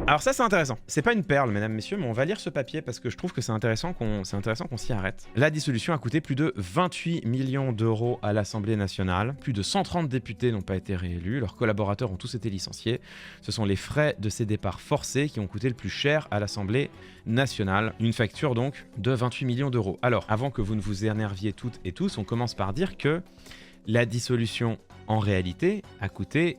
Alors ça c'est intéressant, c'est pas une perle mesdames, messieurs, mais on va lire ce papier parce que je trouve que c'est intéressant qu'on s'y arrête. La dissolution a coûté plus de 28 millions d'euros à l'Assemblée nationale, plus de 130 députés n'ont pas été réélus, leurs collaborateurs ont tous été licenciés. Ce sont les frais de ces départs forcés qui ont coûté le plus cher à l'Assemblée nationale, une facture donc de 28 millions d'euros. Alors, avant que vous ne vous énerviez toutes et tous, on commence par dire que la dissolution en réalité a coûté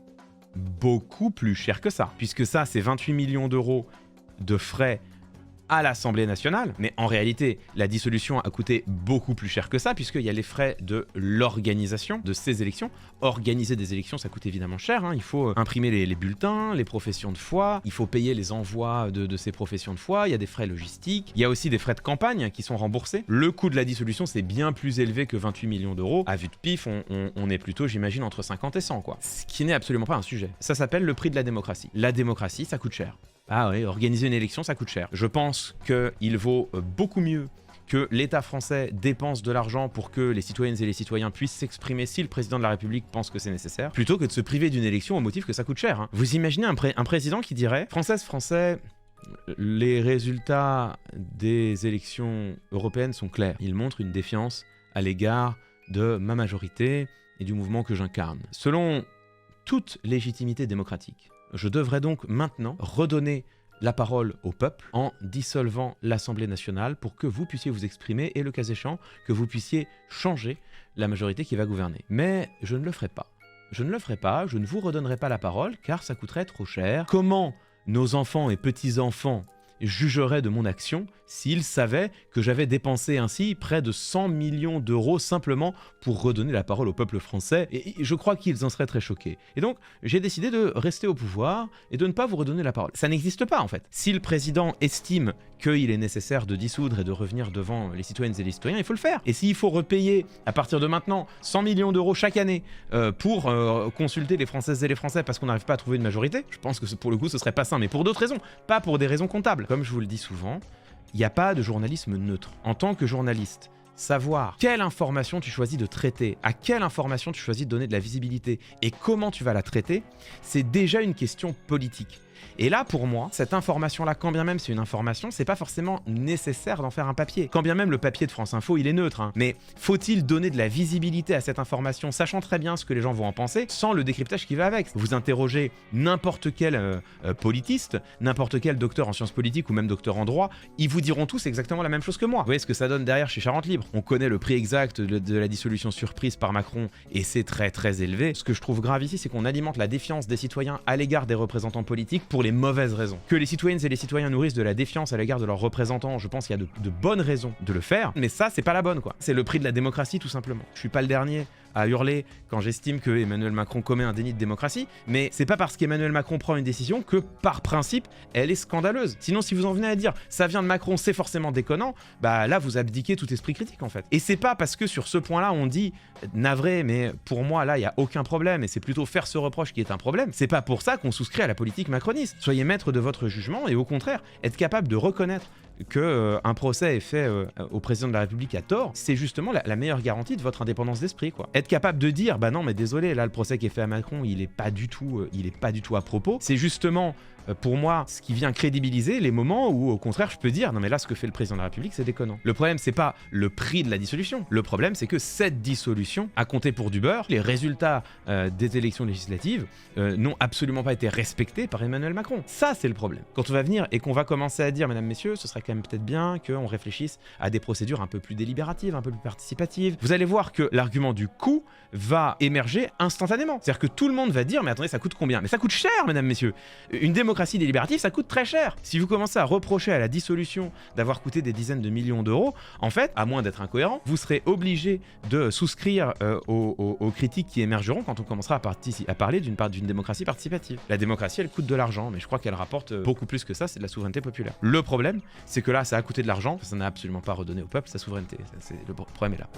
beaucoup plus cher que ça, puisque ça c'est 28 millions d'euros de frais à l'Assemblée nationale, mais en réalité la dissolution a coûté beaucoup plus cher que ça, puisqu'il y a les frais de l'organisation de ces élections. Organiser des élections ça coûte évidemment cher, hein. Il faut imprimer les bulletins, les professions de foi, il faut payer les envois de ces professions de foi, il y a des frais logistiques, il y a aussi des frais de campagne qui sont remboursés. Le coût de la dissolution c'est bien plus élevé que 28 millions d'euros, à vue de pif on est plutôt j'imagine entre 50 et 100 quoi, ce qui n'est absolument pas un sujet. Ça s'appelle le prix de la démocratie. La démocratie ça coûte cher. Ah oui, organiser une élection, ça coûte cher. Je pense qu'il vaut beaucoup mieux que l'État français dépense de l'argent pour que les citoyennes et les citoyens puissent s'exprimer si le président de la République pense que c'est nécessaire, plutôt que de se priver d'une élection au motif que ça coûte cher. Hein. Vous imaginez un président qui dirait « Françaises, Français, les résultats des élections européennes sont clairs. Ils montrent une défiance à l'égard de ma majorité et du mouvement que j'incarne. Selon toute légitimité démocratique, je devrais donc maintenant redonner la parole au peuple en dissolvant l'Assemblée nationale pour que vous puissiez vous exprimer et le cas échéant, que vous puissiez changer la majorité qui va gouverner. Mais je ne le ferai pas. Je ne le ferai pas, je ne vous redonnerai pas la parole car ça coûterait trop cher. Comment nos enfants et petits-enfants jugeraient de mon action s'ils savaient que j'avais dépensé ainsi près de 100 millions d'euros simplement pour redonner la parole au peuple français, et je crois qu'ils en seraient très choqués. Et donc, j'ai décidé de rester au pouvoir et de ne pas vous redonner la parole. Ça n'existe pas en fait. Si le président estime qu'il est nécessaire de dissoudre et de revenir devant les citoyennes et les citoyens, il faut le faire. Et s'il faut repayer à partir de maintenant 100 millions d'euros chaque année pour consulter les Françaises et les Français parce qu'on n'arrive pas à trouver une majorité, je pense que pour le coup ce serait pas sain, mais pour d'autres raisons, pas pour des raisons comptables. Comme je vous le dis souvent, il n'y a pas de journalisme neutre. En tant que journaliste, savoir quelle information tu choisis de traiter, à quelle information tu choisis de donner de la visibilité et comment tu vas la traiter, c'est déjà une question politique. Et là, pour moi, cette information-là, quand bien même c'est une information, c'est pas forcément nécessaire d'en faire un papier. Quand bien même le papier de France Info, il est neutre, hein. Mais faut-il donner de la visibilité à cette information, sachant très bien ce que les gens vont en penser, sans le décryptage qui va avec? Vous interrogez n'importe quel politiste, n'importe quel docteur en sciences politiques ou même docteur en droit, ils vous diront tous exactement la même chose que moi. Vous voyez ce que ça donne derrière chez Charente Libre? On connaît le prix exact de la dissolution surprise par Macron, et c'est très très élevé. Ce que je trouve grave ici, c'est qu'on alimente la défiance des citoyens à l'égard des représentants politiques pour les mauvaises raisons. Que les citoyennes et les citoyens nourrissent de la défiance à l'égard de leurs représentants, je pense qu'il y a de bonnes raisons de le faire, mais ça, c'est pas la bonne, quoi. C'est le prix de la démocratie, tout simplement. Je suis pas le dernier à hurler quand j'estime que Emmanuel Macron commet un déni de démocratie, mais c'est pas parce qu'Emmanuel Macron prend une décision que, par principe, elle est scandaleuse. Sinon, si vous en venez à dire « ça vient de Macron, c'est forcément déconnant », bah là, vous abdiquez tout esprit critique, en fait. Et c'est pas parce que sur ce point-là, on dit « navré, mais pour moi, là, il y a aucun problème, et c'est plutôt faire ce reproche qui est un problème », c'est pas pour ça qu'on souscrit à la politique macroniste. Soyez maître de votre jugement, et au contraire, être capable de reconnaître qu'un procès est fait au président de la République à tort, c'est justement la meilleure garantie de votre indépendance d'esprit, quoi. Être capable de dire, bah non, mais désolé, là, le procès qui est fait à Macron, il est pas du tout à propos. C'est justement, pour moi, ce qui vient crédibiliser les moments où, au contraire, je peux dire, non mais là, ce que fait le président de la République, c'est déconnant. Le problème, c'est pas le prix de la dissolution. Le problème, c'est que cette dissolution a compté pour du beurre. Les résultats des élections législatives n'ont absolument pas été respectés par Emmanuel Macron. Ça, c'est le problème. Quand on va venir et qu'on va commencer à dire, mesdames, messieurs, ce serait quand même peut-être bien qu'on réfléchisse à des procédures un peu plus délibératives, un peu plus participatives. Vous allez voir que l'argument du coût va émerger instantanément. C'est-à-dire que tout le monde va dire, mais attendez, ça coûte combien? Mais ça coûte cher, mesdames, messieurs. Une démocratie délibérative, ça coûte très cher. Si vous commencez à reprocher à la dissolution d'avoir coûté des dizaines de millions d'euros, en fait, à moins d'être incohérent, vous serez obligé de souscrire aux critiques qui émergeront quand on commencera à parler d'une démocratie participative. La démocratie, elle coûte de l'argent, mais je crois qu'elle rapporte beaucoup plus que ça, c'est de la souveraineté populaire. Le problème, c'est que là, ça a coûté de l'argent, ça n'a absolument pas redonné au peuple sa souveraineté. Le problème est là.